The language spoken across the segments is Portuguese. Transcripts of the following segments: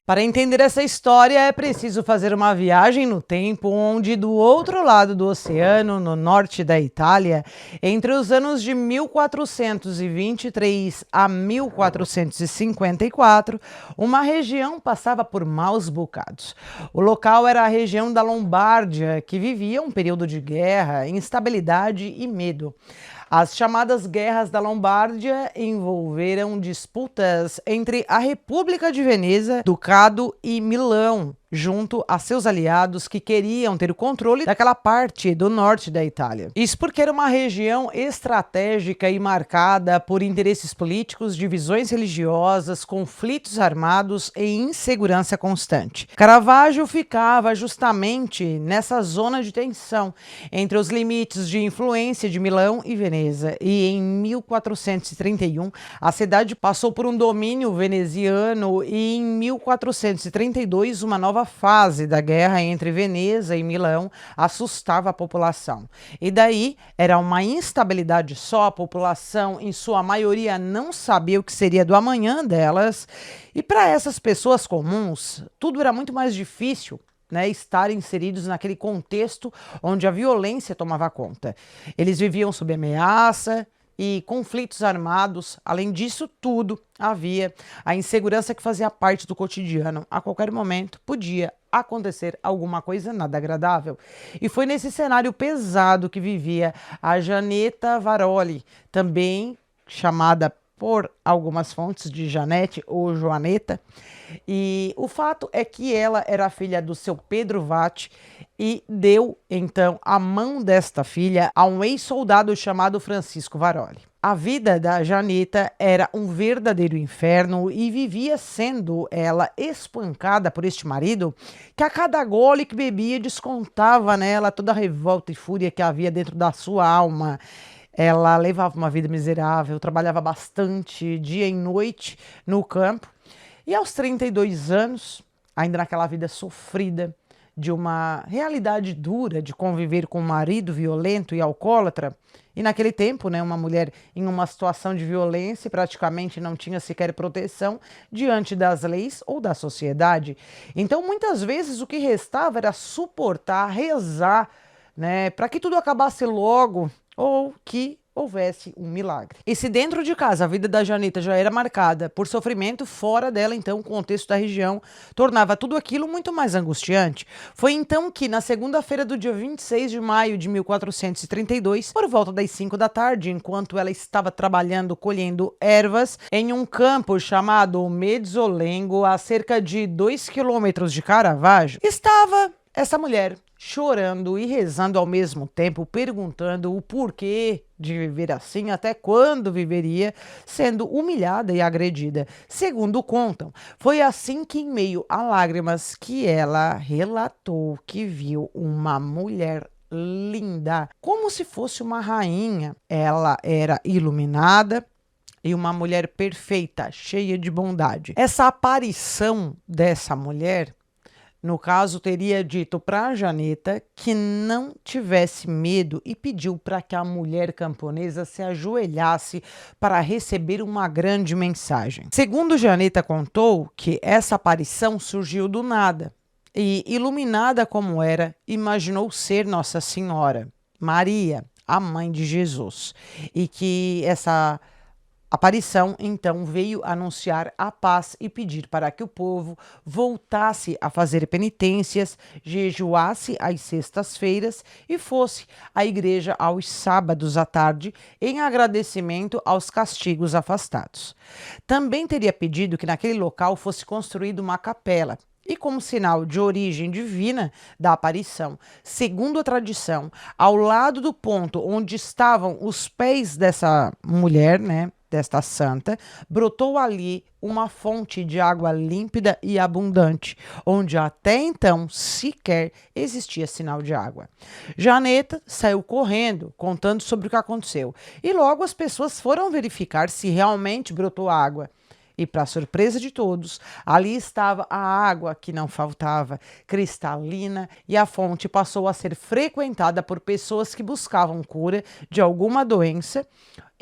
Para entender essa história, é preciso fazer uma viagem no tempo, onde do outro lado do oceano, no norte da Itália, entre os anos de 1423 a 1454, uma região passava por maus bocados. O local era a região da Lombardia, que vivia um período de guerra, instabilidade e medo. As chamadas Guerras da Lombardia envolveram disputas entre a República de Veneza, Ducado e Milão, junto a seus aliados que queriam ter o controle daquela parte do norte da Itália. Isso porque era uma região estratégica e marcada por interesses políticos, divisões religiosas, conflitos armados e insegurança constante. Caravaggio ficava justamente nessa zona de tensão entre os limites de influência de Milão e Veneza, e em 1431 a cidade passou por um domínio veneziano e em 1432 uma nova fase da guerra entre Veneza e Milão assustava a população. E daí era uma instabilidade só, a população em sua maioria não sabia o que seria do amanhã delas, e para essas pessoas comuns tudo era muito mais difícil, né, estar inseridos naquele contexto onde a violência tomava conta. Eles viviam sob ameaça e conflitos armados. Além disso tudo, havia a insegurança que fazia parte do cotidiano. A qualquer momento podia acontecer alguma coisa nada agradável. E foi nesse cenário pesado que vivia a Janetta Varoli, também chamada por algumas fontes de Janete ou Joaneta. E o fato é que ela era filha do seu Pedro Vatti e deu, então, a mão desta filha a um ex-soldado chamado Francisco Varoli. A vida da Janetta era um verdadeiro inferno e vivia sendo ela espancada por este marido, que a cada gole que bebia descontava nela toda a revolta e fúria que havia dentro da sua alma. Ela levava uma vida miserável, trabalhava bastante, dia e noite, no campo. E aos 32 anos, ainda naquela vida sofrida, de uma realidade dura de conviver com um marido violento e alcoólatra, e naquele tempo, né, uma mulher em uma situação de violência praticamente não tinha sequer proteção diante das leis ou da sociedade. Então, muitas vezes, o que restava era suportar, rezar, né, para que tudo acabasse logo ou que houvesse um milagre. E se dentro de casa a vida da Janetta já era marcada por sofrimento, fora dela, então, o contexto da região tornava tudo aquilo muito mais angustiante. Foi então que, na segunda-feira do dia 26 de maio de 1432, por volta das 5 da tarde, enquanto ela estava trabalhando colhendo ervas em um campo chamado Mezzolengo, a cerca de 2 quilômetros de Caravaggio, estava essa mulher chorando e rezando ao mesmo tempo, perguntando o porquê de viver assim, até quando viveria, sendo humilhada e agredida. Segundo contam, foi assim que, em meio a lágrimas, que ela relatou que viu uma mulher linda, como se fosse uma rainha. Ela era iluminada e uma mulher perfeita, cheia de bondade. Essa aparição dessa mulher, no caso, teria dito para a Janetta que não tivesse medo e pediu para que a mulher camponesa se ajoelhasse para receber uma grande mensagem. Segundo Janetta contou, que essa aparição surgiu do nada e, iluminada como era, imaginou ser Nossa Senhora, Maria, a mãe de Jesus, e que essa aparição, então, veio anunciar a paz e pedir para que o povo voltasse a fazer penitências, jejuasse às sextas-feiras e fosse à igreja aos sábados à tarde, em agradecimento aos castigos afastados. Também teria pedido que naquele local fosse construída uma capela, e como sinal de origem divina da aparição, segundo a tradição, ao lado do ponto onde estavam os pés dessa mulher, né, desta santa, brotou ali uma fonte de água límpida e abundante, onde até então sequer existia sinal de água. Janetta saiu correndo, contando sobre o que aconteceu, e logo as pessoas foram verificar se realmente brotou água. E, para surpresa de todos, ali estava a água que não faltava, cristalina, e a fonte passou a ser frequentada por pessoas que buscavam cura de alguma doença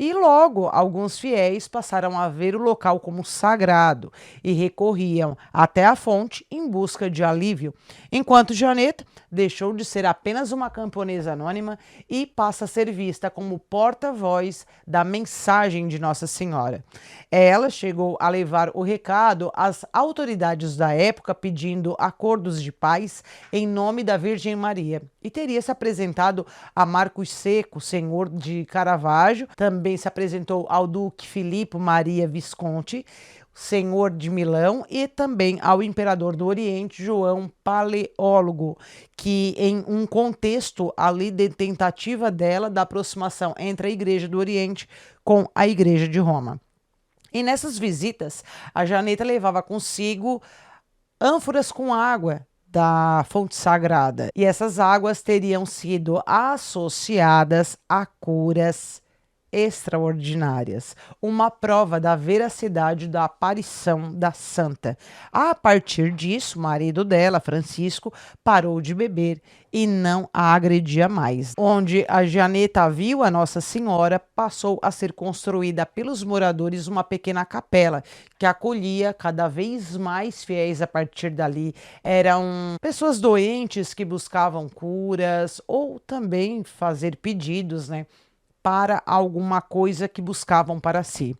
E logo, alguns fiéis passaram a ver o local como sagrado e recorriam até a fonte em busca de alívio, enquanto Janeta deixou de ser apenas uma camponesa anônima e passa a ser vista como porta-voz da mensagem de Nossa Senhora. Ela chegou a levar o recado às autoridades da época pedindo acordos de paz em nome da Virgem Maria e teria se apresentado a Marcos Seco, senhor de Caravaggio, também se apresentou ao Duque Filippo Maria Visconti, senhor de Milão, e também ao imperador do Oriente, João Paleólogo, que em um contexto ali de tentativa dela da aproximação entre a Igreja do Oriente com a Igreja de Roma. E nessas visitas, a Janeta levava consigo ânforas com água da fonte sagrada, e essas águas teriam sido associadas a curas extraordinárias, uma prova da veracidade da aparição da santa. A partir disso, o marido dela, Francisco, parou de beber e não a agredia mais. Onde a Janeta viu a Nossa Senhora, passou a ser construída pelos moradores uma pequena capela que acolhia cada vez mais fiéis a partir dali. Eram pessoas doentes que buscavam curas ou também fazer pedidos, né, para alguma coisa que buscavam para si.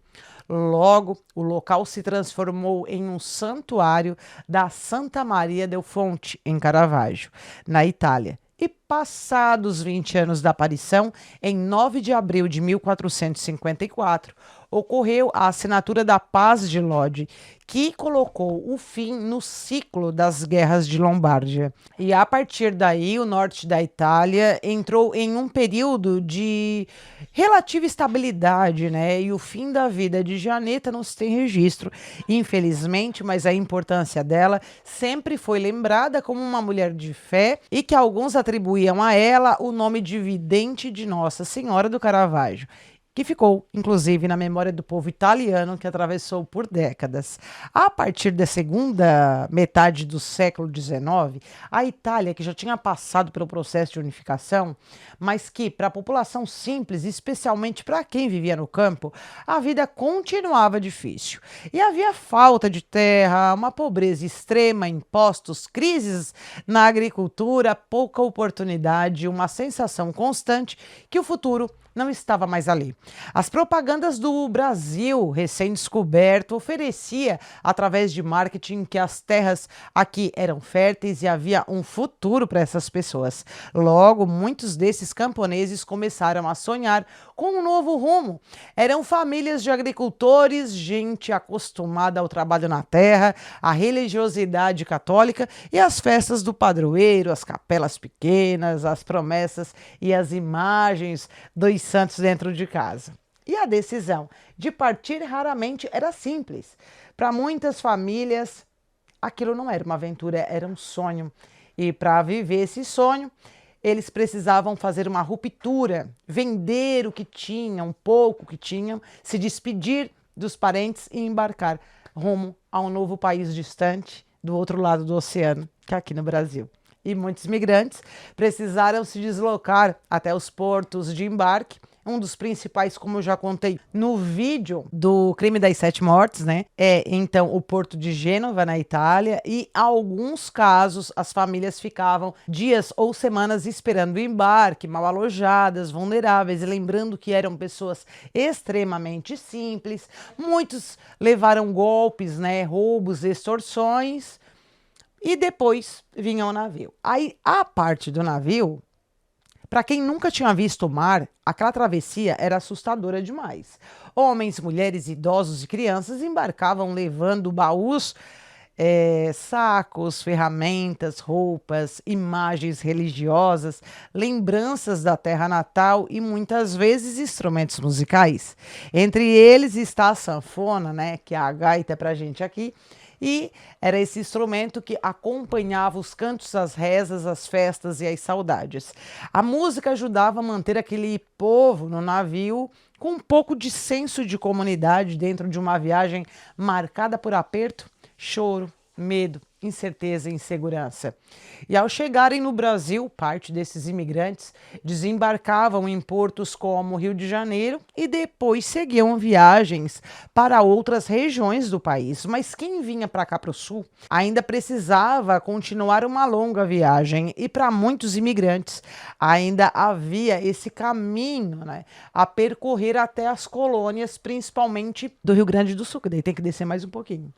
Logo, o local se transformou em um santuário da Santa Maria del Fonte, em Caravaggio, na Itália. E passados 20 anos da aparição, em 9 de abril de 1454, ocorreu a assinatura da Paz de Lodi, que colocou o fim no ciclo das guerras de Lombardia. E a partir daí, o norte da Itália entrou em um período de relativa estabilidade, né? E o fim da vida de Janeta não se tem registro, infelizmente, mas a importância dela sempre foi lembrada como uma mulher de fé e que alguns atribuíam a ela o nome de vidente de Nossa Senhora do Caravaggio, que ficou, inclusive, na memória do povo italiano que atravessou por décadas. A partir da segunda metade do século XIX, a Itália, que já tinha passado pelo processo de unificação, mas que, para a população simples, especialmente para quem vivia no campo, a vida continuava difícil. E havia falta de terra, uma pobreza extrema, impostos, crises na agricultura, pouca oportunidade, uma sensação constante que o futuro não estava mais ali. As propagandas do Brasil recém-descoberto oferecia, através de marketing, que as terras aqui eram férteis e havia um futuro para essas pessoas. Logo, muitos desses camponeses começaram a sonhar com um novo rumo. Eram famílias de agricultores, gente acostumada ao trabalho na terra, à religiosidade católica e às festas do padroeiro, as capelas pequenas, as promessas e as imagens dos santos dentro de casa. E a decisão de partir raramente era simples. Para muitas famílias, aquilo não era uma aventura, era um sonho. E para viver esse sonho, eles precisavam fazer uma ruptura, vender o que tinham, um pouco que tinham, se despedir dos parentes e embarcar rumo a um novo país distante, do outro lado do oceano, que é aqui no Brasil. E muitos migrantes precisaram se deslocar até os portos de embarque. Um dos principais, como eu já contei no vídeo do Crime das Sete Mortes, né? É então o porto de Gênova, na Itália, e em alguns casos as famílias ficavam dias ou semanas esperando o embarque, mal alojadas, vulneráveis, e lembrando que eram pessoas extremamente simples. Muitos levaram golpes, né? Roubos, extorsões. E depois vinha o navio. Aí, a parte do navio, para quem nunca tinha visto o mar, aquela travessia era assustadora demais. Homens, mulheres, idosos e crianças embarcavam levando baús, sacos, ferramentas, roupas, imagens religiosas, lembranças da terra natal e muitas vezes instrumentos musicais. Entre eles está a sanfona, né, que é a gaita para a gente aqui. E era esse instrumento que acompanhava os cantos, as rezas, as festas e as saudades. A música ajudava a manter aquele povo no navio com um pouco de senso de comunidade dentro de uma viagem marcada por aperto, choro, medo incerteza e insegurança. E ao chegarem no Brasil, parte desses imigrantes desembarcavam em portos como Rio de Janeiro e depois seguiam viagens para outras regiões do país. Mas quem vinha para cá para o sul ainda precisava continuar uma longa viagem e para muitos imigrantes ainda havia esse caminho, né, a percorrer até as colônias, principalmente do Rio Grande do Sul, que daí tem que descer mais um pouquinho.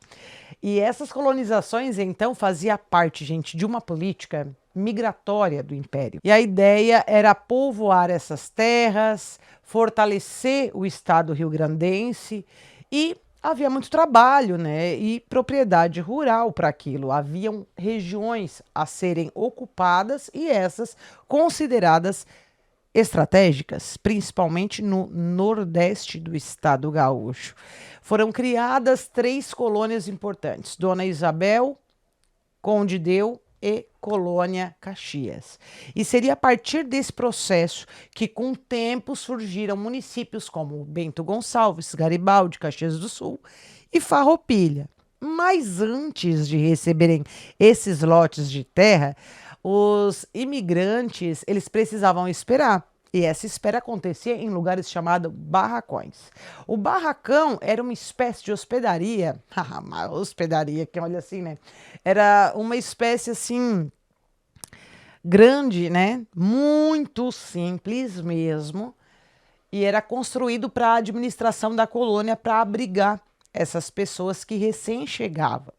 E essas colonizações, então, fazia parte, gente, de uma política migratória do Império. E a ideia era povoar essas terras, fortalecer o Estado rio-grandense e havia muito trabalho, né, e propriedade rural para aquilo. Haviam regiões a serem ocupadas e essas consideradas estratégicas, principalmente no nordeste do estado gaúcho. Foram criadas 3 colônias importantes: Dona Isabel, Conde Deu e Colônia Caxias. E seria a partir desse processo que, com o tempo, surgiram municípios como Bento Gonçalves, Garibaldi, Caxias do Sul e Farroupilha. Mas antes de receberem esses lotes de terra, os imigrantes, eles precisavam esperar. E essa espera acontecia em lugares chamados barracões. O barracão era uma espécie de hospedaria, uma hospedaria, que olha assim, né? Era uma espécie assim grande, né? Muito simples mesmo. E era construído para a administração da colônia para abrigar essas pessoas que recém chegavam.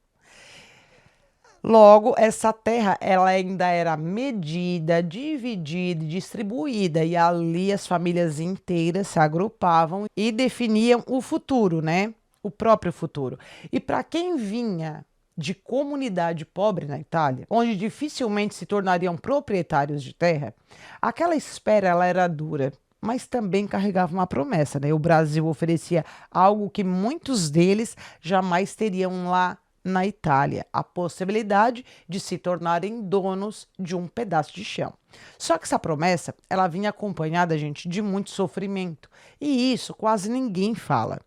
Logo, essa terra ela ainda era medida, dividida e distribuída, e ali as famílias inteiras se agrupavam e definiam o futuro, né? O próprio futuro. E para quem vinha de comunidade pobre na Itália, onde dificilmente se tornariam proprietários de terra, aquela espera ela era dura, mas também carregava uma promessa, né? O Brasil oferecia algo que muitos deles jamais teriam lá na Itália, a possibilidade de se tornarem donos de um pedaço de chão. Só que essa promessa, ela vinha acompanhada, gente, de muito sofrimento. E isso quase ninguém fala.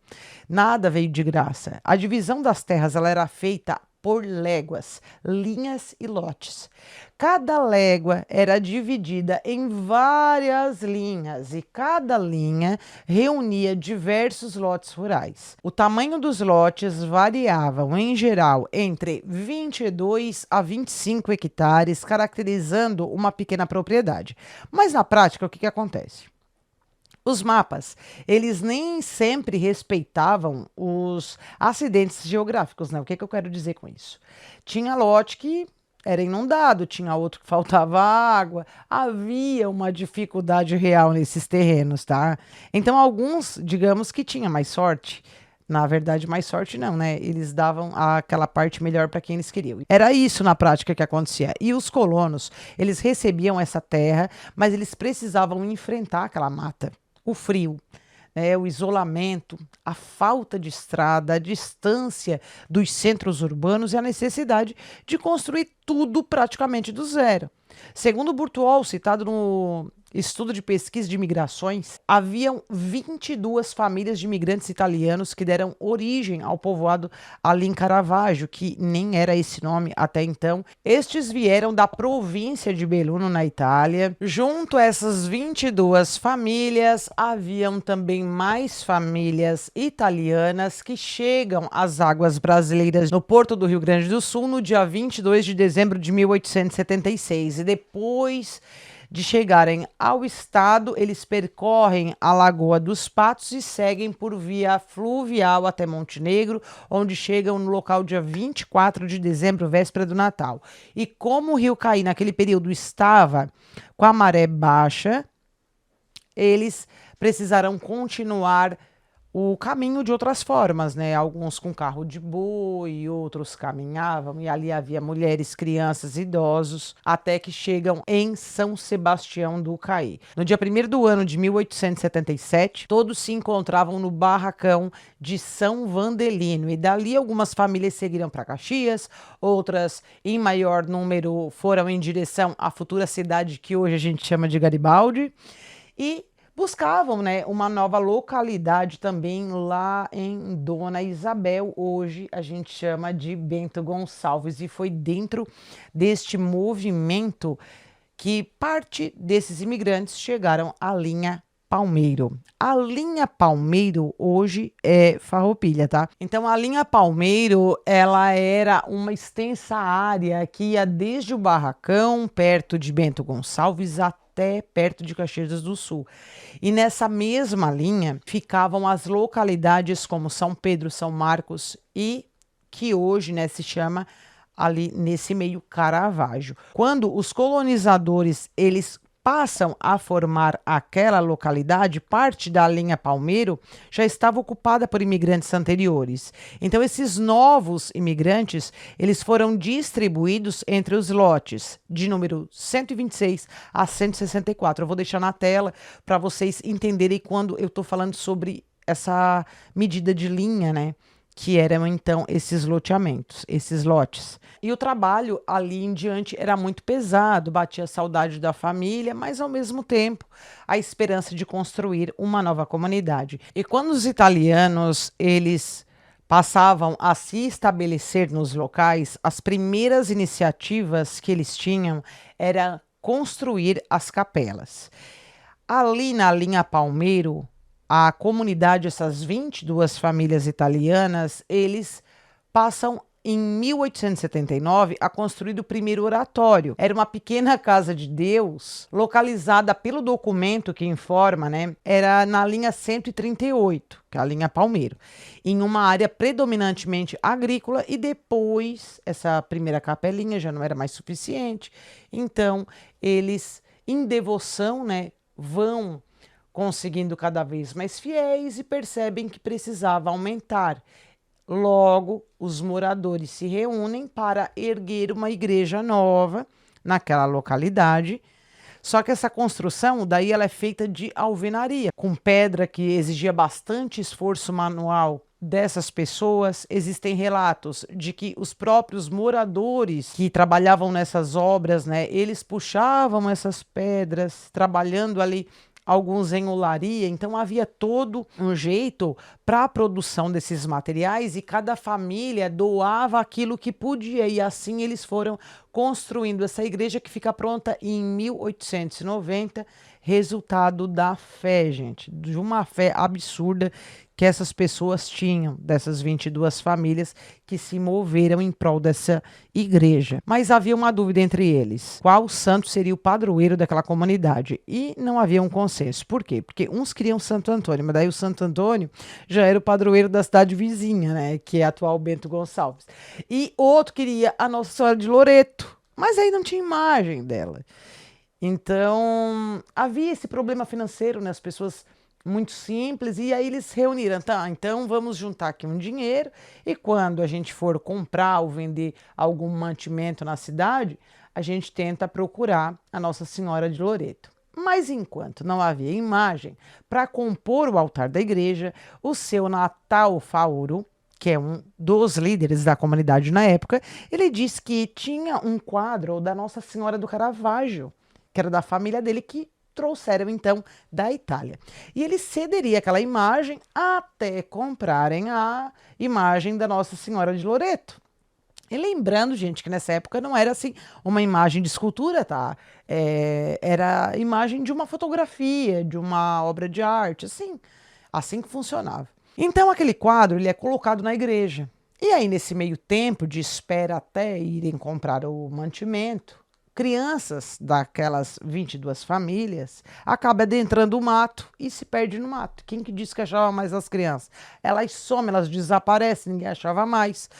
Nada veio de graça. A divisão das terras, ela era feita por léguas, linhas e lotes. Cada légua era dividida em várias linhas e cada linha reunia diversos lotes rurais. O tamanho dos lotes variavam, em geral, entre 22 a 25 hectares, caracterizando uma pequena propriedade. Mas na prática, o que acontece? Os mapas, eles nem sempre respeitavam os acidentes geográficos, né? O que eu quero dizer com isso? Tinha lote que era inundado, tinha outro que faltava água, havia uma dificuldade real nesses terrenos, tá? Então, alguns, digamos que tinha mais sorte. Na verdade, mais sorte não, né? Eles davam aquela parte melhor para quem eles queriam. Era isso na prática que acontecia. E os colonos, eles recebiam essa terra, mas eles precisavam enfrentar aquela mata. O frio, né, o isolamento, a falta de estrada, a distância dos centros urbanos e a necessidade de construir tudo praticamente do zero. Segundo Burtuol, citado no estudo de pesquisa de migrações, haviam 22 famílias de imigrantes italianos que deram origem ao povoado ali em Caravaggio, que nem era esse nome até então. Estes vieram da província de Belluno, na Itália. Junto a essas 22 famílias, haviam também mais famílias italianas que chegam às águas brasileiras no porto do Rio Grande do Sul no dia 22 de dezembro de 1876. E depois de chegarem ao estado, eles percorrem a Lagoa dos Patos e seguem por via fluvial até Montenegro, onde chegam no local dia 24 de dezembro, véspera do Natal. E como o rio Caí naquele período estava com a maré baixa, eles precisarão continuar o caminho de outras formas, né? Alguns com carro de boi, outros caminhavam, e ali havia mulheres, crianças, idosos, até que chegam em São Sebastião do Caí. No dia 1º do ano de 1877, todos se encontravam no barracão de São Vandelino, e dali algumas famílias seguiram para Caxias, outras, em maior número, foram em direção à futura cidade que hoje a gente chama de Garibaldi, e buscavam, né, uma nova localidade também lá em Dona Isabel, hoje a gente chama de Bento Gonçalves, e foi dentro deste movimento que parte desses imigrantes chegaram à linha Palmeiro. A linha Palmeiro hoje é Farroupilha, tá? Então a linha Palmeiro, ela era uma extensa área que ia desde o Barracão, perto de Bento Gonçalves, até perto de Caxias do Sul. E nessa mesma linha ficavam as localidades como São Pedro, São Marcos e que hoje, né, se chama ali nesse meio Caravaggio. Quando os colonizadores eles passam a formar aquela localidade, parte da linha Palmeiro já estava ocupada por imigrantes anteriores. Então esses novos imigrantes, eles foram distribuídos entre os lotes de número 126 a 164. Eu vou deixar na tela para vocês entenderem quando eu estou falando sobre essa medida de linha, né? Que eram então esses loteamentos, esses lotes. E o trabalho ali em diante era muito pesado, batia a saudade da família, mas ao mesmo tempo a esperança de construir uma nova comunidade. E quando os italianos, eles passavam a se estabelecer nos locais, as primeiras iniciativas que eles tinham era construir as capelas. Ali na linha Palmeiro, a comunidade, essas 22 famílias italianas, eles passam em 1879 a construir o primeiro oratório. Era uma pequena casa de Deus, localizada pelo documento que informa, né? Era na linha 138, que é a linha Palmeiro, em uma área predominantemente agrícola, e depois essa primeira capelinha já não era mais suficiente. Então, eles, em devoção, né, vão conseguindo cada vez mais fiéis e percebem que precisava aumentar. Logo, os moradores se reúnem para erguer uma igreja nova naquela localidade. Só que essa construção, daí ela é feita de alvenaria, com pedra que exigia bastante esforço manual dessas pessoas. Existem relatos de que os próprios moradores que trabalhavam nessas obras, né, eles puxavam essas pedras, trabalhando ali alguns em olaria, então havia todo um jeito para a produção desses materiais e cada família doava aquilo que podia, e assim eles foram construindo essa igreja que fica pronta em 1890, resultado da fé, gente, de uma fé absurda que essas pessoas tinham, dessas 22 famílias que se moveram em prol dessa igreja. Mas havia uma dúvida entre eles: qual santo seria o padroeiro daquela comunidade? E não havia um consenso. Por quê? Porque uns queriam Santo Antônio, mas daí o Santo Antônio já era o padroeiro da cidade vizinha, né, que é a atual Bento Gonçalves. E outro queria a Nossa Senhora de Loreto, mas aí não tinha imagem dela. Então, havia esse problema financeiro, né? As pessoas muito simples, e aí eles reuniram, tá, então vamos juntar aqui um dinheiro, e quando a gente for comprar ou vender algum mantimento na cidade, a gente tenta procurar a Nossa Senhora de Loreto. Mas enquanto não havia imagem para compor o altar da igreja, o seu Natal Fauro, que é um dos líderes da comunidade na época, ele disse que tinha um quadro da Nossa Senhora do Caravaggio, que era da família dele, que trouxeram então da Itália. E ele cederia aquela imagem até comprarem a imagem da Nossa Senhora de Loreto. E lembrando, gente, que nessa época não era assim uma imagem de escultura, tá? Era a imagem de uma fotografia, de uma obra de arte, assim que funcionava. Então aquele quadro ele é colocado na igreja. E aí nesse meio tempo de espera até irem comprar o mantimento, crianças daquelas 22 famílias acabam adentrando o mato e se perde no mato. Quem que disse que achava mais as crianças? Elas somem, elas desaparecem, ninguém achava mais.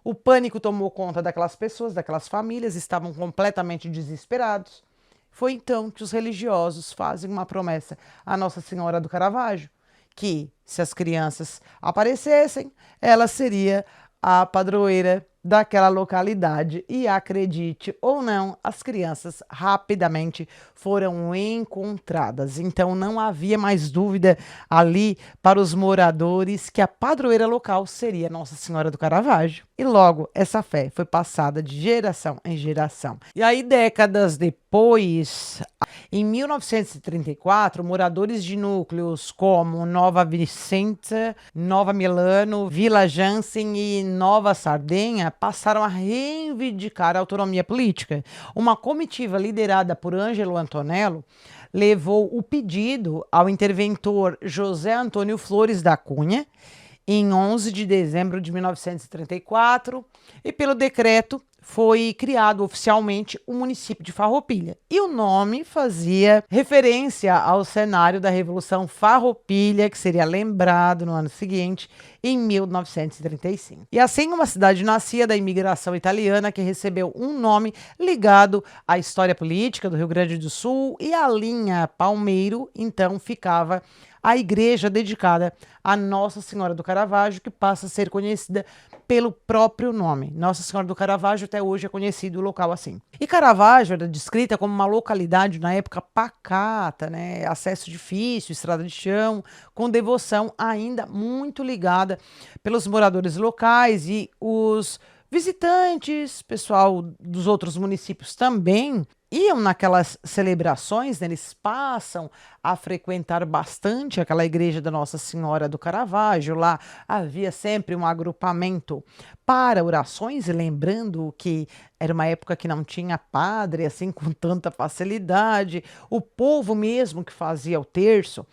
O pânico tomou conta daquelas pessoas, daquelas famílias, estavam completamente desesperados. Foi então que os religiosos fazem uma promessa à Nossa Senhora do Caravaggio, que se as crianças aparecessem, ela seria a padroeira daquela localidade. E acredite ou não, as crianças rapidamente foram encontradas. Então não havia mais dúvida ali para os moradores que a padroeira local seria Nossa Senhora do Caravaggio. E logo essa fé foi passada de geração em geração. E aí décadas depois, Depois, em 1934, moradores de núcleos como Nova Vicenta, Nova Milano, Vila Jansen e Nova Sardenha passaram a reivindicar a autonomia política. Uma comitiva liderada por Ângelo Antonello levou o pedido ao interventor José Antônio Flores da Cunha em 11 de dezembro de 1934 e pelo decreto foi criado oficialmente o município de Farroupilha. E o nome fazia referência ao cenário da Revolução Farroupilha, que seria lembrado no ano seguinte, em 1935. E assim uma cidade nascia da imigração italiana que recebeu um nome ligado à história política do Rio Grande do Sul, e a linha Palmeiro, então, ficava a igreja dedicada a Nossa Senhora do Caravaggio, que passa a ser conhecida pelo próprio nome. Nossa Senhora do Caravaggio até hoje é conhecido o local assim. E Caravaggio era descrita como uma localidade na época pacata, né? Acesso difícil, estrada de chão, com devoção ainda muito ligada pelos moradores locais, e os visitantes, pessoal dos outros municípios também iam naquelas celebrações, né? Eles passam a frequentar bastante aquela igreja da Nossa Senhora do Caravaggio. Lá havia sempre um agrupamento para orações, e lembrando que era uma época que não tinha padre assim com tanta facilidade. O povo mesmo que fazia o terço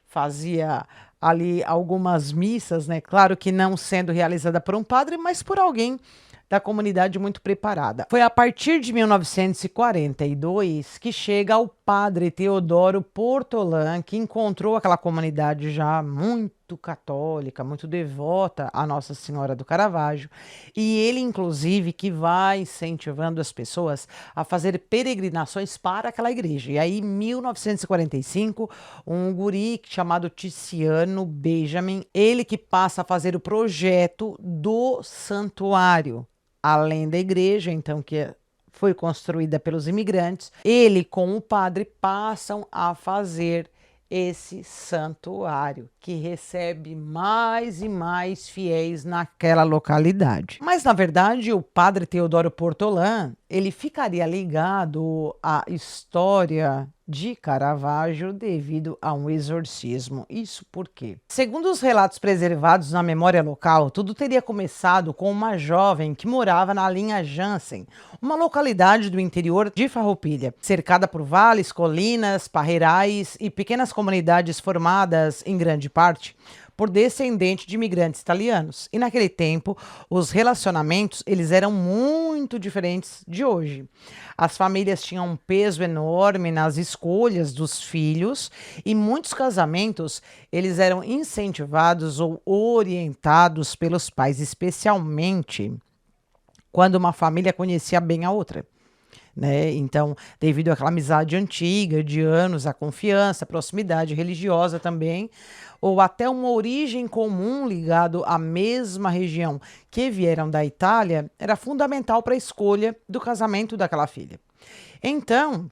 fazia ali algumas missas, né? Claro que não sendo realizada por um padre, mas por alguém da comunidade muito preparada. Foi a partir de 1942 que chega o padre Teodoro Portolan, que encontrou aquela comunidade já muito católica, muito devota à Nossa Senhora do Caravaggio, e ele, inclusive, que vai incentivando as pessoas a fazer peregrinações para aquela igreja. E aí, em 1945, um guri chamado Tiziano Benjamin, ele que passa a fazer o projeto do santuário, além da igreja, então, que foi construída pelos imigrantes, ele com o padre passam a fazer esse santuário, que recebe mais e mais fiéis naquela localidade. Mas, na verdade, o padre Teodoro Portolan, ele ficaria ligado à história de Caravaggio devido a um exorcismo. Isso por quê? Segundo os relatos preservados na memória local, tudo teria começado com uma jovem que morava na linha Jansen, uma localidade do interior de Farroupilha, cercada por vales, colinas, parreirais e pequenas comunidades formadas, em grande parte, por descendentes de imigrantes italianos. E naquele tempo, os relacionamentos eles eram muito diferentes de hoje. As famílias tinham um peso enorme nas escolhas dos filhos, e muitos casamentos eles eram incentivados ou orientados pelos pais, especialmente quando uma família conhecia bem a outra, né? Então, devido àquela amizade antiga, de anos, a confiança, a proximidade religiosa também, ou até uma origem comum ligado à mesma região que vieram da Itália, era fundamental para a escolha do casamento daquela filha. Então,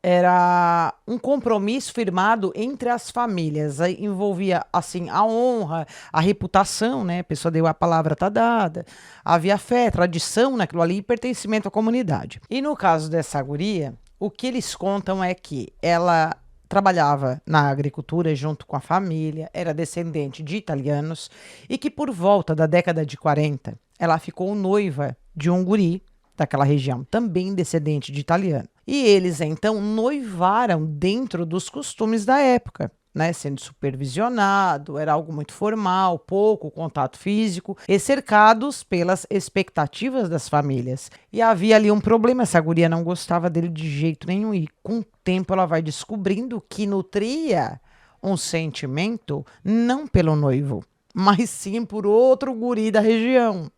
era um compromisso firmado entre as famílias. Aí envolvia, assim, a honra, a reputação, né? A pessoa deu a palavra, tá dada. Havia fé, tradição naquilo ali e pertencimento à comunidade. E no caso dessa guria, o que eles contam é que ela trabalhava na agricultura junto com a família, era descendente de italianos, e que por volta da década de 40, ela ficou noiva de um guri daquela região, também descendente de italiano. E eles, então, noivaram dentro dos costumes da época, né? Sendo supervisionado, era algo muito formal, pouco contato físico, e cercados pelas expectativas das famílias. E havia ali um problema, essa guria não gostava dele de jeito nenhum, e com o tempo ela vai descobrindo que nutria um sentimento não pelo noivo, mas sim por outro guri da região.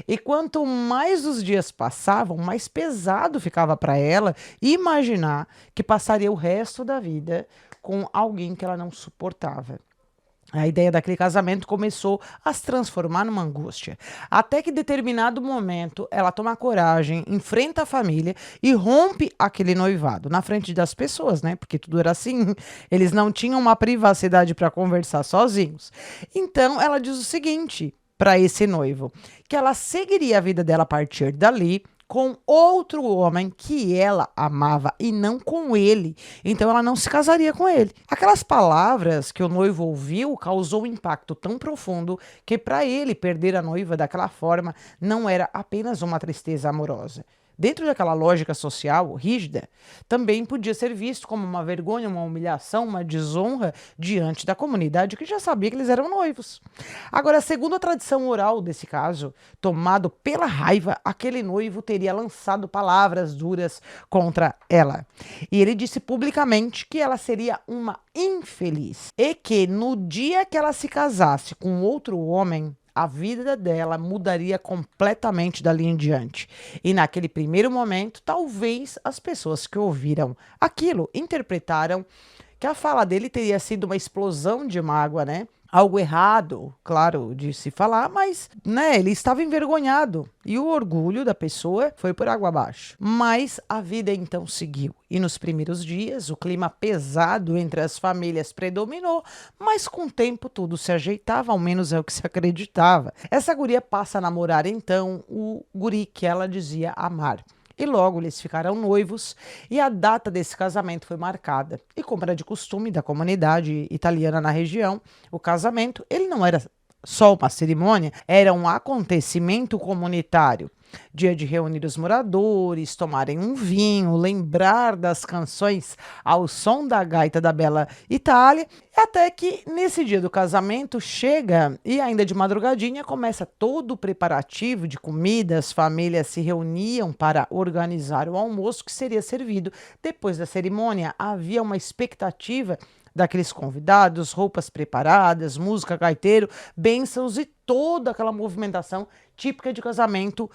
E quanto mais os dias passavam, mais pesado ficava para ela imaginar que passaria o resto da vida com alguém que ela não suportava. A ideia daquele casamento começou a se transformar numa angústia. Até que, em determinado momento, ela toma coragem, enfrenta a família e rompe aquele noivado na frente das pessoas, né? Porque tudo era assim. Eles não tinham uma privacidade para conversar sozinhos. Então, ela diz o seguinte para esse noivo, que ela seguiria a vida dela a partir dali com outro homem que ela amava e não com ele. Então ela não se casaria com ele. Aquelas palavras que o noivo ouviu causou um impacto tão profundo que para ele perder a noiva daquela forma não era apenas uma tristeza amorosa. Dentro daquela lógica social rígida, também podia ser visto como uma vergonha, uma humilhação, uma desonra diante da comunidade que já sabia que eles eram noivos. Agora, segundo a tradição oral desse caso, tomado pela raiva, aquele noivo teria lançado palavras duras contra ela. E ele disse publicamente que ela seria uma infeliz e que no dia que ela se casasse com outro homem, a vida dela mudaria completamente dali em diante. E naquele primeiro momento, talvez as pessoas que ouviram aquilo interpretaram que a fala dele teria sido uma explosão de mágoa, né? Algo errado, claro, de se falar, mas, né, ele estava envergonhado e o orgulho da pessoa foi por água abaixo. Mas a vida então seguiu e nos primeiros dias o clima pesado entre as famílias predominou, mas com o tempo tudo se ajeitava, ao menos é o que se acreditava. Essa guria passa a namorar então o guri que ela dizia amar. E logo eles ficaram noivos e a data desse casamento foi marcada. E como era de costume da comunidade italiana na região, o casamento, ele não era só uma cerimônia, era um acontecimento comunitário. Dia de reunir os moradores, tomarem um vinho, lembrar das canções ao som da gaita da bela Itália, até que nesse dia do casamento chega e ainda de madrugadinha começa todo o preparativo de comida, as famílias se reuniam para organizar o almoço que seria servido. Depois da cerimônia havia uma expectativa daqueles convidados, roupas preparadas, música, gaiteiro, bênçãos e toda aquela movimentação típica de casamento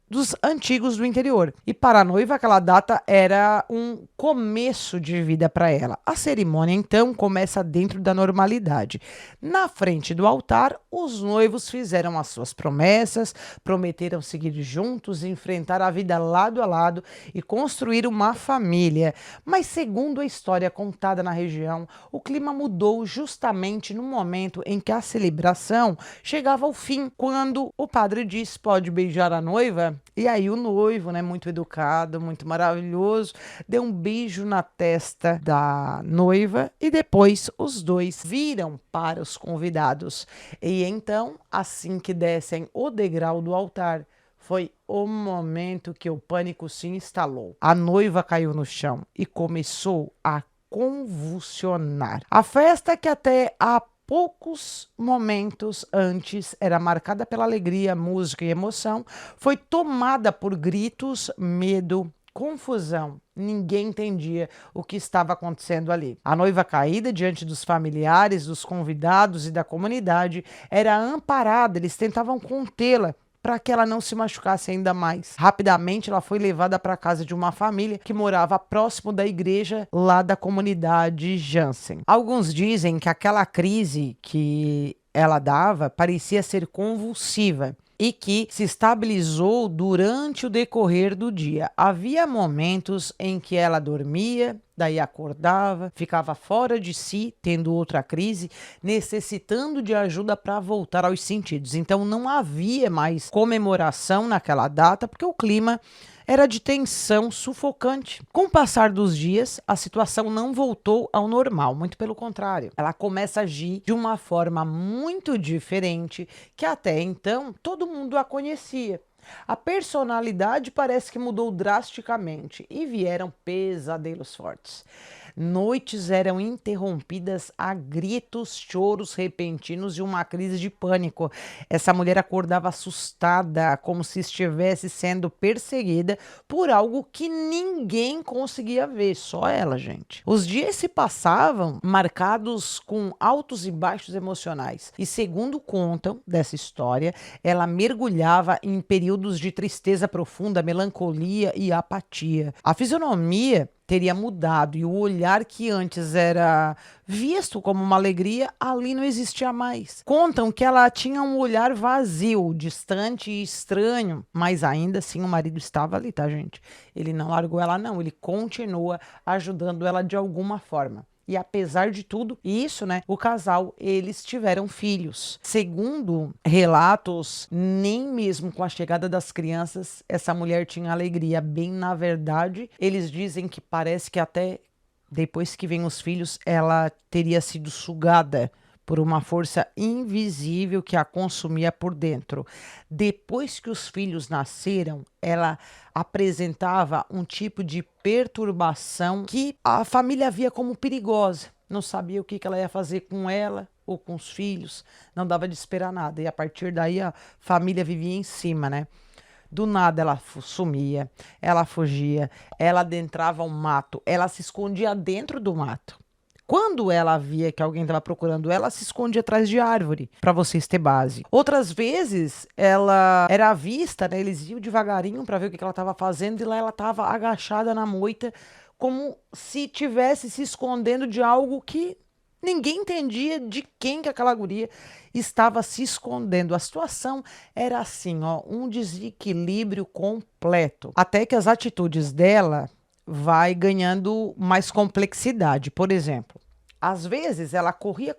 dos antigos do interior. E para a noiva, aquela data era um começo de vida para ela. A cerimônia, então, começa dentro da normalidade. Na frente do altar, os noivos fizeram as suas promessas, prometeram seguir juntos, enfrentar a vida lado a lado e construir uma família. Mas, segundo a história contada na região, o clima mudou justamente no momento em que a celebração chegava ao fim, quando o padre diz: pode beijar a noiva? E aí o noivo, né, muito educado, muito maravilhoso, deu um beijo na testa da noiva e depois os dois viram para os convidados. E então, assim que descem o degrau do altar, foi o momento que o pânico se instalou. A noiva caiu no chão e começou a convulsionar. A festa que até há poucos momentos antes era marcada pela alegria, música e emoção, foi tomada por gritos, medo, confusão. Ninguém entendia o que estava acontecendo ali. A noiva caída diante dos familiares, dos convidados e da comunidade era amparada, eles tentavam contê-la para que ela não se machucasse ainda mais. Rapidamente ela foi levada para a casa de uma família que morava próximo da igreja lá da comunidade Jansen. Alguns dizem que aquela crise que ela dava parecia ser convulsiva e que se estabilizou durante o decorrer do dia. Havia momentos em que ela dormia, daí acordava, ficava fora de si, tendo outra crise, necessitando de ajuda para voltar aos sentidos. Então não havia mais comemoração naquela data, porque o clima era de tensão sufocante. Com o passar dos dias, a situação não voltou ao normal, muito pelo contrário. Ela começa a agir de uma forma muito diferente, que até então todo mundo a conhecia. A personalidade parece que mudou drasticamente e vieram pesadelos fortes. Noites eram interrompidas a gritos, choros repentinos e uma crise de pânico. Essa mulher acordava assustada, como se estivesse sendo perseguida por algo que ninguém conseguia ver, só ela, gente. Os dias se passavam marcados com altos e baixos emocionais. E segundo contam dessa história, ela mergulhava em períodos de tristeza profunda, melancolia e apatia. A fisionomia teria mudado e o olhar que antes era visto como uma alegria, ali não existia mais. Contam que ela tinha um olhar vazio, distante e estranho, mas ainda assim o marido estava ali, tá, gente? Ele não largou ela não, ele continua ajudando ela de alguma forma. E apesar de tudo isso, né, o casal, eles tiveram filhos. Segundo relatos, nem mesmo com a chegada das crianças, essa mulher tinha alegria. Bem, na verdade, eles dizem que parece que até depois que vem os filhos, ela teria sido sugada por uma força invisível que a consumia por dentro. Depois que os filhos nasceram, ela apresentava um tipo de perturbação que a família via como perigosa. Não sabia o que ela ia fazer com ela ou com os filhos, não dava de esperar nada. E a partir daí a família vivia em cima, né? Do nada ela sumia, ela fugia, ela adentrava o mato, ela se escondia dentro do mato. Quando ela via que alguém estava procurando ela, se escondia atrás de árvore, para vocês ter base. Outras vezes, ela era vista, né? Eles iam devagarinho para ver o que ela estava fazendo e lá ela estava agachada na moita, como se tivesse se escondendo de algo que ninguém entendia de quem que aquela guria estava se escondendo. A situação era assim, ó, um desequilíbrio completo. Até que as atitudes dela vai ganhando mais complexidade. Por exemplo, às vezes ela corria,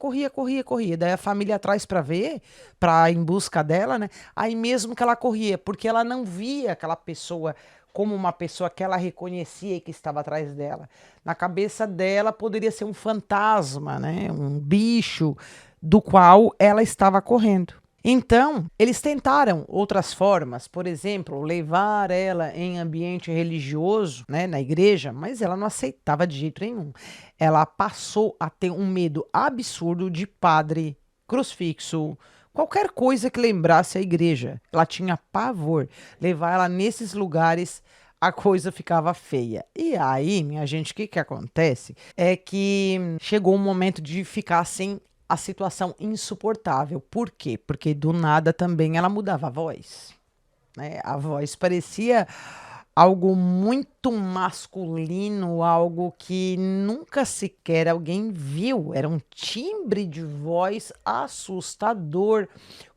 daí a família atrás para ver, para em busca dela, né? Aí mesmo que ela corria, porque ela não via aquela pessoa como uma pessoa que ela reconhecia e que estava atrás dela. Na cabeça dela poderia ser um fantasma, né? Um bicho do qual ela estava correndo. Então, eles tentaram outras formas, por exemplo, levar ela em ambiente religioso, né, na igreja, mas ela não aceitava de jeito nenhum. Ela passou a ter um medo absurdo de padre, crucifixo, qualquer coisa que lembrasse a igreja. Ela tinha pavor. Levar ela nesses lugares, a coisa ficava feia. E aí, minha gente, o que que acontece? É que chegou um momento de ficar sem a situação insuportável. Por quê? Porque do nada também ela mudava a voz, né? A voz parecia algo muito masculino, algo que nunca sequer alguém viu. Era um timbre de voz assustador,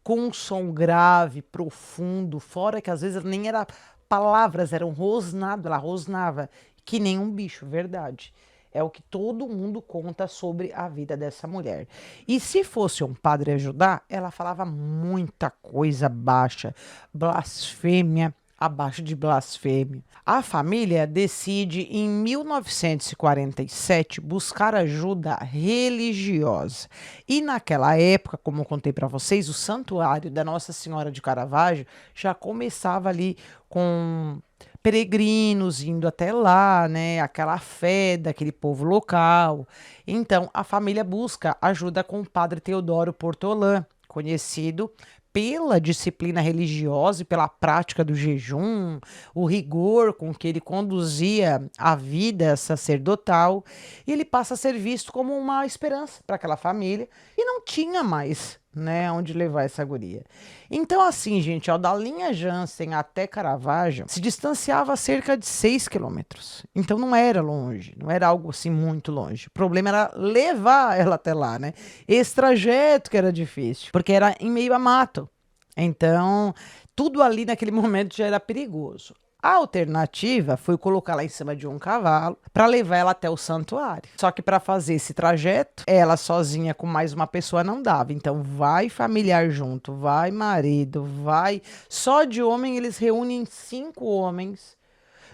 com um som grave, profundo, fora que às vezes nem era palavras, era um rosnado, ela rosnava, que nem um bicho, verdade. É o que todo mundo conta sobre a vida dessa mulher. E se fosse um padre ajudar, ela falava muita coisa baixa, blasfêmia, abaixo de blasfêmia. A família decide, em 1947, buscar ajuda religiosa. E naquela época, como eu contei para vocês, o santuário da Nossa Senhora de Caravaggio já começava ali com peregrinos indo até lá, né? Aquela fé daquele povo local. Então, a família busca ajuda com o padre Teodoro Portolã, conhecido pela disciplina religiosa e pela prática do jejum, o rigor com que ele conduzia a vida sacerdotal, e ele passa a ser visto como uma esperança para aquela família e não tinha mais, né, onde levar essa guria. Então, assim, gente, ó, da linha Jansen até Caravaggio se distanciava cerca de 6 quilômetros. Então não era longe, não era algo assim muito longe. O problema era levar ela até lá, né? Esse trajeto que era difícil, porque era em meio a mato. Então, tudo ali naquele momento já era perigoso. A alternativa foi colocá-la em cima de um cavalo para levar ela até o santuário. Só que para fazer esse trajeto, ela sozinha com mais uma pessoa não dava. Então vai familiar junto, vai marido, vai. Só de homem eles reúnem 5 homens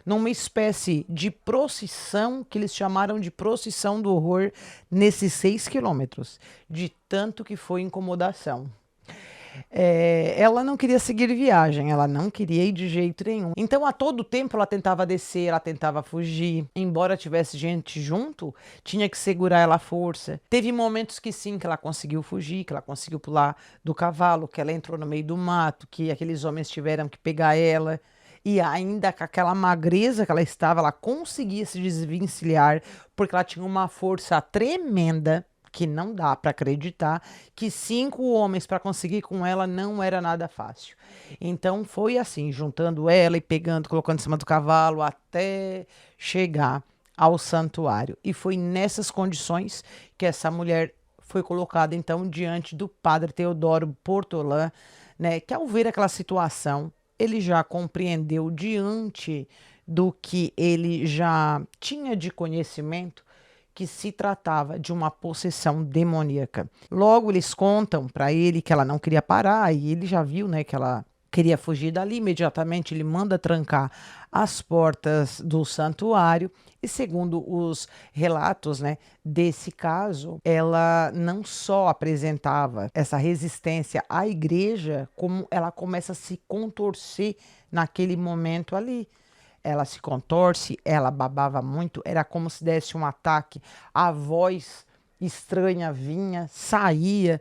numa espécie de procissão que eles chamaram de procissão do horror nesses 6 quilômetros, de tanto que foi incomodação. Ela não queria seguir viagem, ela não queria ir de jeito nenhum. Então, a todo tempo, ela tentava descer, ela tentava fugir. Embora tivesse gente junto, tinha que segurar ela à força. Teve momentos que sim, que ela conseguiu fugir, que ela conseguiu pular do cavalo, que ela entrou no meio do mato, que aqueles homens tiveram que pegar ela. E ainda com aquela magreza que ela estava, ela conseguia se desvencilhar, porque ela tinha uma força tremenda, que não dá para acreditar que 5 homens para conseguir com ela não era nada fácil. Então foi assim, juntando ela e pegando, colocando em cima do cavalo até chegar ao santuário. E foi nessas condições que essa mulher foi colocada então diante do padre Teodoro Portolã, né, que ao ver aquela situação, ele já compreendeu diante do que ele já tinha de conhecimento que se tratava de uma possessão demoníaca. Logo eles contam para ele que ela não queria parar e ele já viu, né, que ela queria fugir dali. Imediatamente ele manda trancar as portas do santuário e, segundo os relatos, né, desse caso, ela não só apresentava essa resistência à igreja, como ela começa a se contorcer naquele momento ali. Ela se contorce, ela babava muito, era como se desse um ataque, a voz estranha vinha, saía.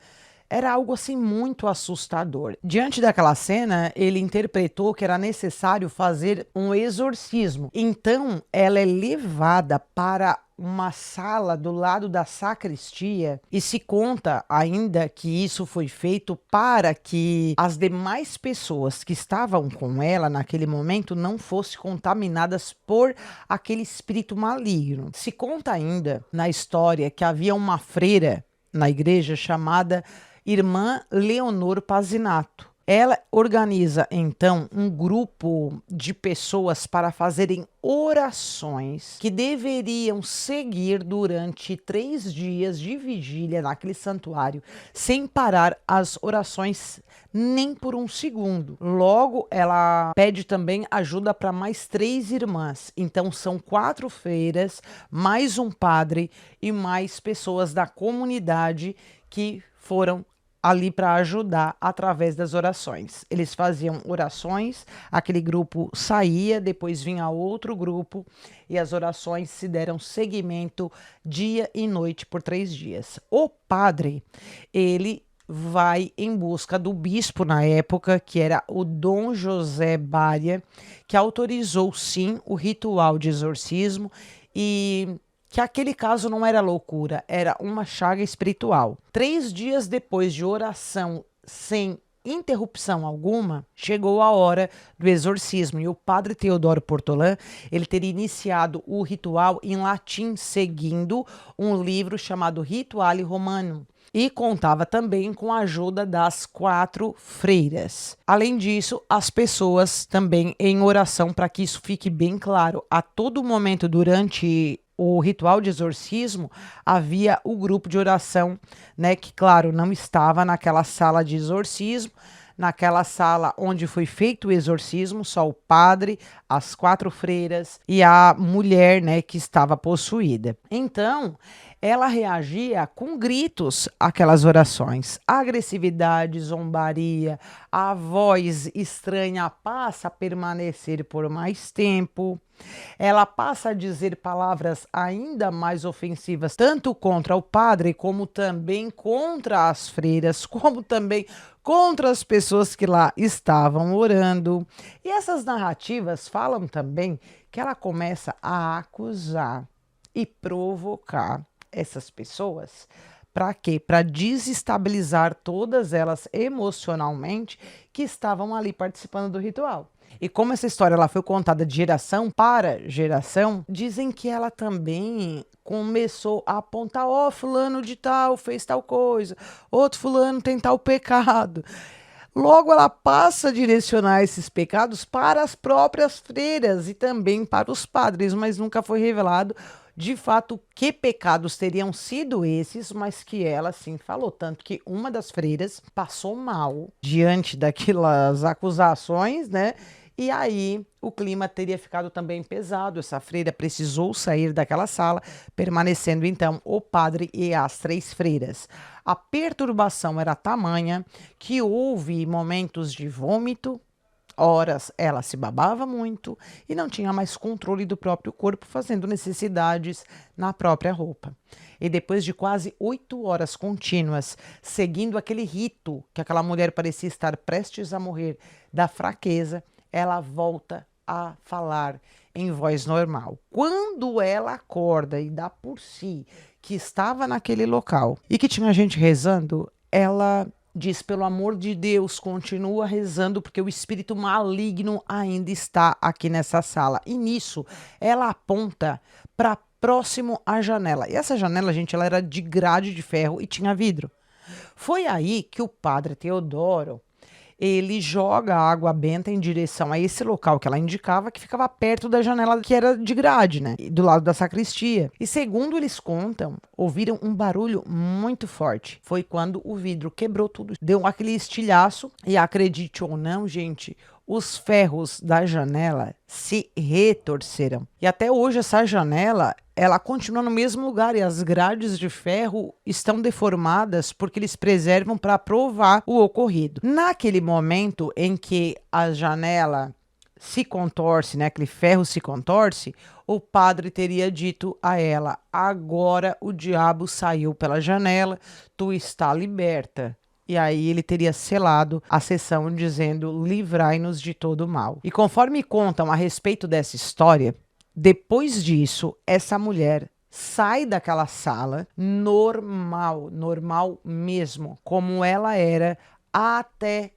Era algo assim muito assustador. Diante daquela cena, ele interpretou que era necessário fazer um exorcismo. Então, ela é levada para uma sala do lado da sacristia e se conta ainda que isso foi feito para que as demais pessoas que estavam com ela naquele momento não fossem contaminadas por aquele espírito maligno. Se conta ainda na história que havia uma freira na igreja chamada Irmã Leonor Pazinato. Ela organiza então um grupo de pessoas para fazerem orações que deveriam seguir durante 3 dias de vigília naquele santuário, sem parar as orações nem por um segundo. Logo, ela pede também ajuda para mais 3 irmãs. Então, são 4 freiras, mais um padre e mais pessoas da comunidade que foram ali para ajudar através das orações. Eles faziam orações, aquele grupo saía, depois vinha outro grupo e as orações se deram seguimento dia e noite por 3 dias. O padre, ele vai em busca do bispo na época, que era o Dom José Baria, que autorizou sim o ritual de exorcismo e que aquele caso não era loucura, era uma chaga espiritual. 3 dias depois de oração sem interrupção alguma, chegou a hora do exorcismo e o padre Teodoro Portolã, ele teria iniciado o ritual em latim, seguindo um livro chamado Rituale Romanum. E contava também com a ajuda das 4 freiras. Além disso, as pessoas também em oração, para que isso fique bem claro, a todo momento durante o ritual de exorcismo, havia o grupo de oração, né, que claro, não estava naquela sala de exorcismo, naquela sala onde foi feito o exorcismo, só o padre, as 4 freiras e a mulher, né, que estava possuída. Então, ela reagia com gritos àquelas orações. Agressividade, zombaria, a voz estranha passa a permanecer por mais tempo. Ela passa a dizer palavras ainda mais ofensivas, tanto contra o padre, como também contra as freiras, como também contra as pessoas que lá estavam orando. E essas narrativas falam também que ela começa a acusar e provocar essas pessoas. Para quê? Para desestabilizar todas elas emocionalmente que estavam ali participando do ritual. E como essa história ela foi contada de geração para geração, dizem que ela também começou a apontar, ó, fulano de tal fez tal coisa, outro fulano tem tal pecado. Logo, ela passa a direcionar esses pecados para as próprias freiras e também para os padres, mas nunca foi revelado de fato que pecados teriam sido esses, mas que ela sim falou. Tanto que uma das freiras passou mal diante daquelas acusações, né? E aí o clima teria ficado também pesado. Essa freira precisou sair daquela sala, permanecendo então o padre e as 3 freiras. A perturbação era tamanha que houve momentos de vômito. Horas ela se babava muito e não tinha mais controle do próprio corpo, fazendo necessidades na própria roupa. E depois de quase 8 horas contínuas, seguindo aquele rito que aquela mulher parecia estar prestes a morrer da fraqueza, ela volta a falar em voz normal. Quando ela acorda e dá por si que estava naquele local e que tinha gente rezando, ela diz, pelo amor de Deus, continua rezando, porque o espírito maligno ainda está aqui nessa sala. E nisso, ela aponta para próximo à janela. E essa janela, gente, ela era de grade de ferro e tinha vidro. Foi aí que o padre Teodoro, ele joga a água benta em direção a esse local que ela indicava, que ficava perto da janela que era de grade, né? Do lado da sacristia. E segundo eles contam, ouviram um barulho muito forte. Foi quando o vidro quebrou tudo, deu aquele estilhaço e, acredite ou não, gente, os ferros da janela se retorceram. E até hoje essa janela, ela continua no mesmo lugar e as grades de ferro estão deformadas porque eles preservam para provar o ocorrido. Naquele momento em que a janela se contorce, né, aquele ferro se contorce, o padre teria dito a ela: agora o diabo saiu pela janela, tu está liberta. E aí ele teria selado a sessão dizendo: livrai-nos de todo mal. E conforme contam a respeito dessa história, depois disso, essa mulher sai daquela sala normal, normal mesmo, como ela era até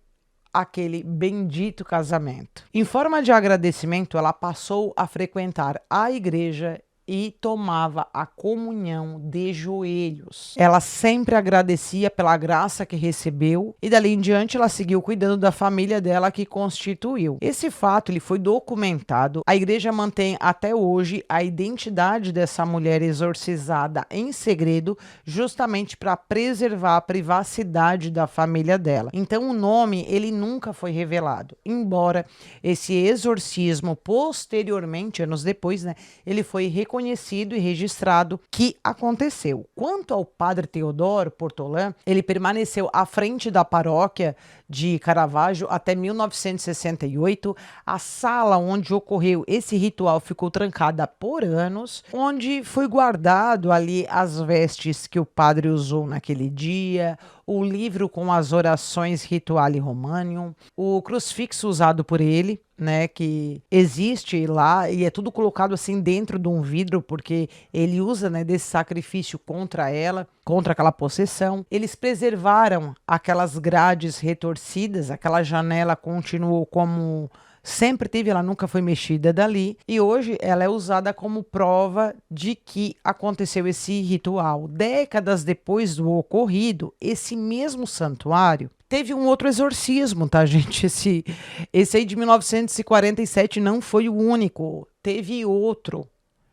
aquele bendito casamento. Em forma de agradecimento, ela passou a frequentar a igreja e tomava a comunhão de joelhos. Ela sempre agradecia pela graça que recebeu e dali em diante ela seguiu cuidando da família dela que constituiu. Esse fato ele foi documentado. A igreja mantém até hoje a identidade dessa mulher exorcizada em segredo, justamente para preservar a privacidade da família dela. Então o nome ele nunca foi revelado, embora esse exorcismo posteriormente, anos depois, né, ele foi reconhecido e registrado que aconteceu. Quanto ao padre Teodoro Portolã, ele permaneceu à frente da paróquia de Caravaggio até 1968. A sala onde ocorreu esse ritual ficou trancada por anos, onde foi guardado ali as vestes que o padre usou naquele dia, o livro com as orações Rituale Romanium, o crucifixo usado por ele, né, que existe lá e é tudo colocado assim dentro de um vidro porque ele usa, né, desse sacrifício contra ela, contra aquela possessão. Eles preservaram aquelas grades retorcidas, aquela janela continuou como sempre teve, ela nunca foi mexida dali e hoje ela é usada como prova de que aconteceu esse ritual. Décadas depois do ocorrido, esse mesmo santuário teve um outro exorcismo, tá, gente? Esse aí de 1947 não foi o único, teve outro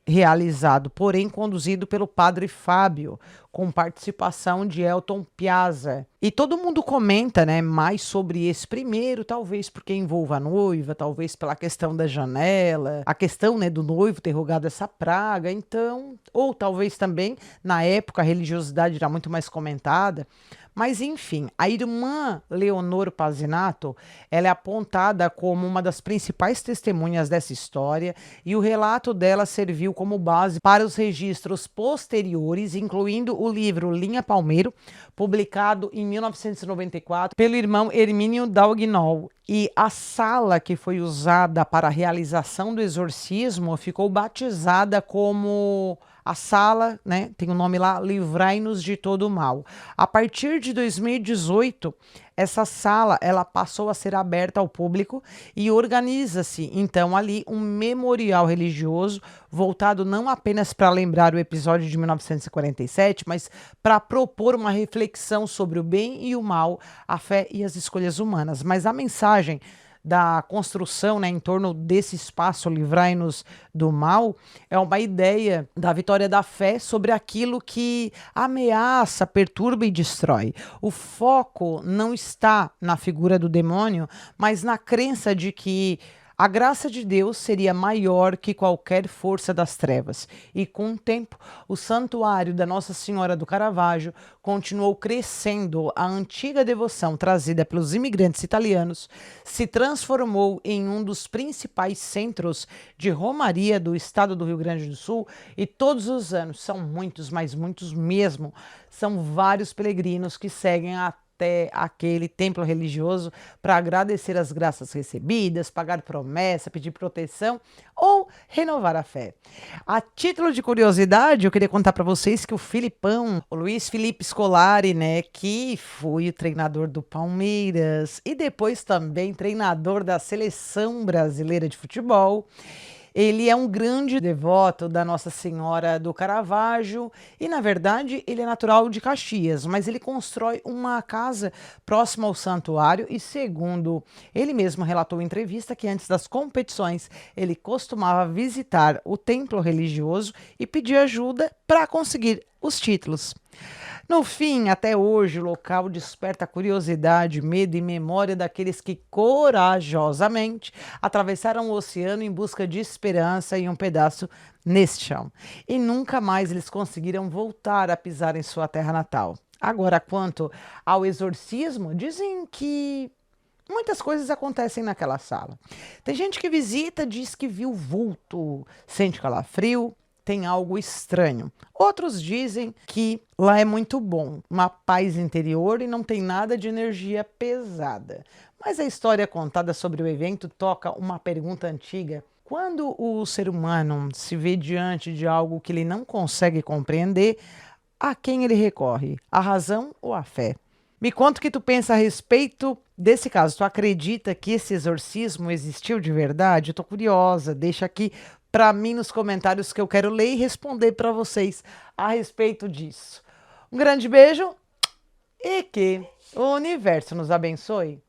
realizado, porém conduzido pelo padre Fábio, com participação de Elton Piazza. E todo mundo comenta, né, mais sobre esse primeiro, talvez porque envolva a noiva, talvez pela questão da janela, a questão, né, do noivo ter rogado essa praga, então, ou talvez também, na época, a religiosidade era muito mais comentada. Mas enfim, a irmã Leonor Pazinato, ela é apontada como uma das principais testemunhas dessa história e o relato dela serviu como base para os registros posteriores, incluindo o livro Linha Palmeiro, publicado em 1994 pelo irmão Hermínio Daguinol. E a sala que foi usada para a realização do exorcismo ficou batizada como a sala, né, tem o nome lá, Livrai-nos de todo mal. A partir de 2018, essa sala ela passou a ser aberta ao público e organiza-se então ali um memorial religioso voltado não apenas para lembrar o episódio de 1947, mas para propor uma reflexão sobre o bem e o mal, a fé e as escolhas humanas. Mas a mensagem da construção, né, em torno desse espaço Livrai-nos do mal, é uma ideia da vitória da fé sobre aquilo que ameaça, perturba e destrói. O foco não está na figura do demônio, mas na crença de que a graça de Deus seria maior que qualquer força das trevas. E com o tempo, o santuário da Nossa Senhora do Caravaggio continuou crescendo. A antiga devoção trazida pelos imigrantes italianos se transformou em um dos principais centros de romaria do estado do Rio Grande do Sul e todos os anos, são muitos, mas muitos mesmo, são vários peregrinos que seguem até aquele templo religioso para agradecer as graças recebidas, pagar promessa, pedir proteção ou renovar a fé. A título de curiosidade, eu queria contar para vocês que o Filipão, o Luiz Felipe Scolari, né, que foi o treinador do Palmeiras e depois também treinador da seleção brasileira de futebol, Ele é um grande devoto da Nossa Senhora do Caravaggio e, na verdade, ele é natural de Caxias, mas ele constrói uma casa próxima ao santuário e, segundo ele mesmo relatou em entrevista, que antes das competições ele costumava visitar o templo religioso e pedir ajuda para conseguir os títulos. No fim, até hoje, o local desperta curiosidade, medo e memória daqueles que corajosamente atravessaram o oceano em busca de esperança e um pedaço nesse chão. E nunca mais eles conseguiram voltar a pisar em sua terra natal. Agora, quanto ao exorcismo, dizem que muitas coisas acontecem naquela sala. Tem gente que visita, diz que viu vulto, sente calafrio, tem algo estranho. Outros dizem que lá é muito bom, uma paz interior e não tem nada de energia pesada. Mas a história contada sobre o evento toca uma pergunta antiga. Quando o ser humano se vê diante de algo que ele não consegue compreender, a quem ele recorre? A razão ou a fé? Me conta o que tu pensa a respeito desse caso. Tu acredita que esse exorcismo existiu de verdade? Eu tô curiosa. Deixa aqui para mim nos comentários que eu quero ler e responder para vocês a respeito disso. Um grande beijo e que o universo nos abençoe.